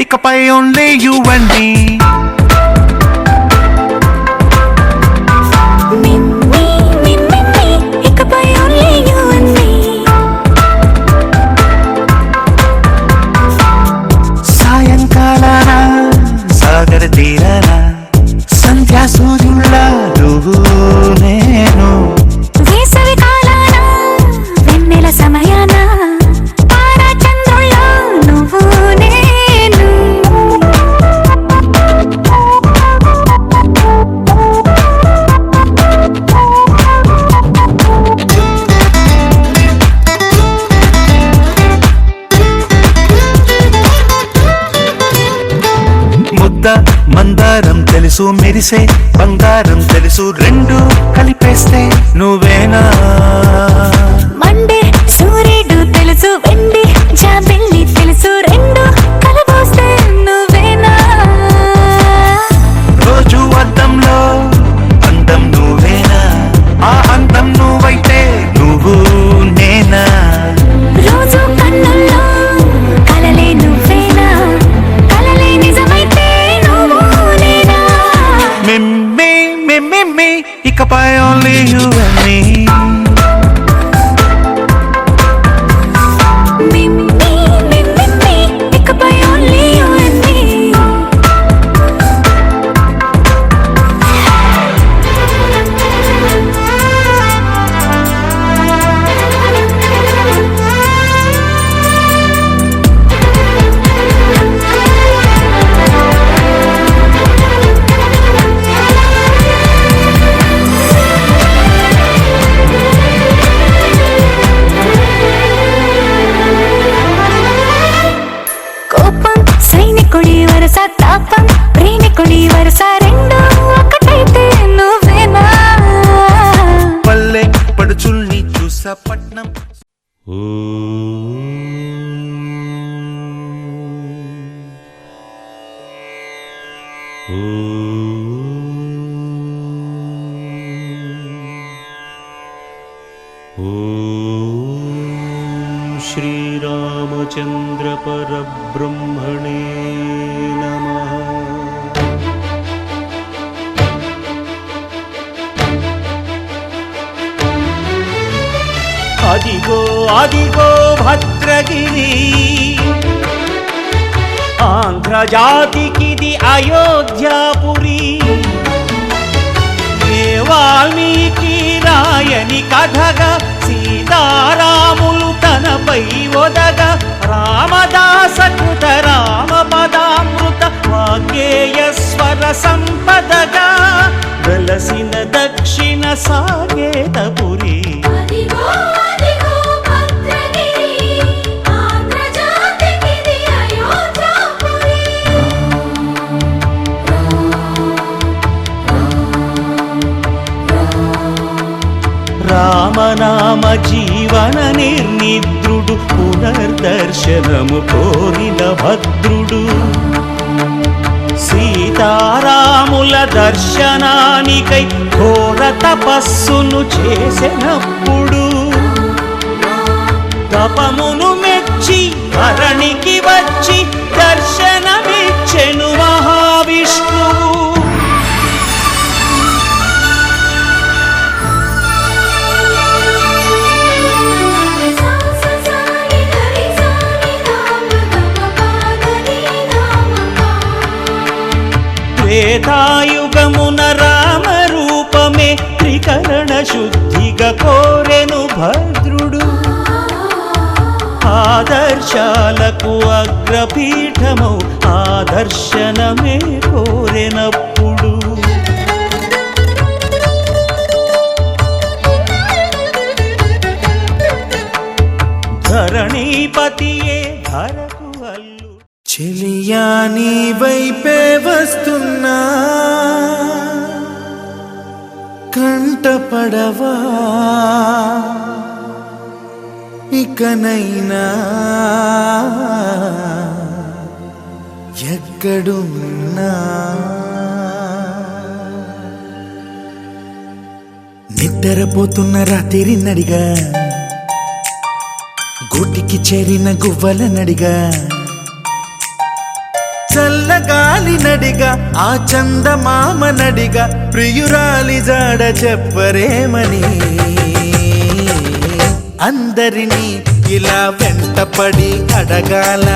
ఇకపై only you and మీ. సాయంకాలాన సాగర తీరాన సంధ్యా సూర్యుళ్ళ నువ్వు నేను, వేసవి కాలాన వెన్నెల సమయాన తారా చంద్రుళ్ళ నువ్వు నేను. ముద్ద మందారం తెలుసు, మెరిసే బంగారం తెలుసు, రెండు కలిపేస్తే నువ్వేనా. మండే సూర్యుడు తెలుసు, వెండి జాబిల్లి తెలుసు, రెండు కలబోస్తే నువ్వేనా. రోజు అద్దంలో అందం నువ్వేనా, ఆ అందం నువ్వైతే నువ్వు నేనా. రోజు కన్నుల్లో కలలే నువ్వేనా, కలలే నిజమైతే నువ్వు నేనా. మిమ్మి మిమ్మి ఇకపై only you and me. Meme meme ఇకపై ఓన్లీ యు అండ్ మీ. కోపం సైనికుడి వరస, తాపం ప్రేమికుడి వరస, రెండు ఒకటైతే నువ్వేనా. పల్లె పడుచుల్ని చూసా పట్నం. శ్రీరామచంద్ర పరబ్రహ్మణే నమః. అదిగో అదిగో భద్రగిరి, ఆంధ్రజాతికిది అయోధ్యాపురి. ఏ వాల్మీకి రాయని కథగా సీతారాములు తనపై ఒదగ, రామదాస కృత రామ పదామృత వాగ్గేయ స్వర సంపదగా వెలసిన దక్షిణ సాగేతపురి. రామనామ జీవన నిర్నిద్రుడు, పునర్దర్శనము కోరిన భద్రుడు. సీతారాముల దర్శనానికై ఘోర తపస్సును చేసినప్పుడు, తపమును మెచ్చి ధరణికి వచ్చి దర్శనమిచ్చెను మహావిష్ణువు. త్రేతాయుగమున రామ రూపమే త్రికరణ శుద్ధిగా కోరెను భద్రుడు. ఆదర్శాలకు అగ్రపీఠమౌ ఆదర్శనమే కోరెనప్పుడు, ధరణీపతియే ధరకు అల్లు. చెలియా నీ వైపే వస్తున్నా, కంటపడవా ఇకనైనా, ఎక్కడున్నా. నిద్రపోతున్న రాత్రి నడిగా, గూటికి చేరిన గువ్వల నడిగా, చల్లగాలి నడిగా ఆ చందమామ నడిగా ప్రియురాలి జాడ చెప్పరేమని అందరినీ ఇలా వెంటపడి అడగాల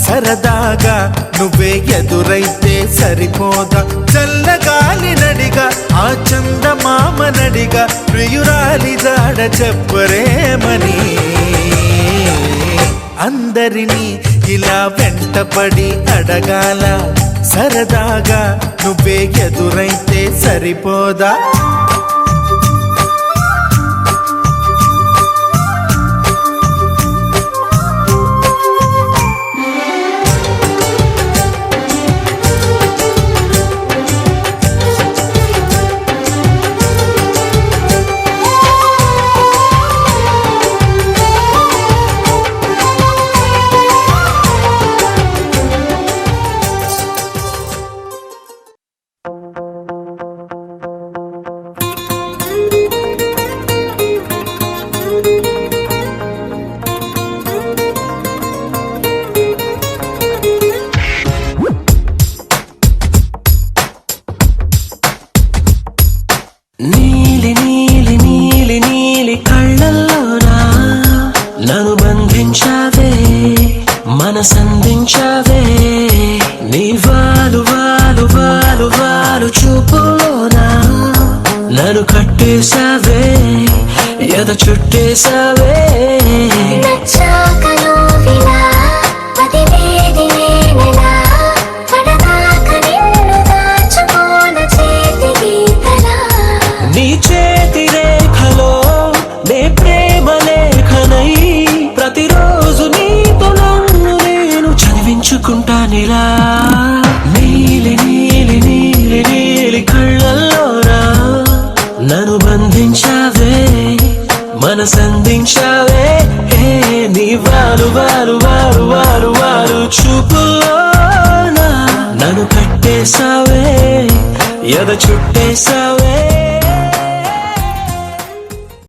సరదాగా నువ్వే ఎదురైతే సరిపోదా చల్లగాలి నడిగా ఆ చందమామ నడిగా ప్రియురాలి జాడ చెప్పరేమని అందరినీ ఇలా వెంటపడి అడగాల సరదాగా నువ్వే ఎదురైతే సరిపోదా నీలి నీలి నీలి నీలి కళ్ళల్లోనా నన్ను బంధించావే మనసందించావే నీ వాలు వాలు వాలు వాలు చూపులోనా నన్ను కట్టేశావే ఎద చుట్టేశావే నచ్చాక నువ్విలా వదిలేది నేనెలా పడదాక నిన్ను దాచుకోన చేతి గీతలా నీ చేతి రేఖలో నే ప్రేమ లేఖనై ప్రతిరోజు నీతో నన్ను నేను చదివించుకుంటానిలా నీలి నీలి నీలి నీలి కళ్ళల్లోనా నన్ను బంధించావే మనసందించావే నీ వాలు వాలు వాలు వాలు వాలు చూపులోనా నన్ను కట్టేశావే ఎద చుట్టేశావే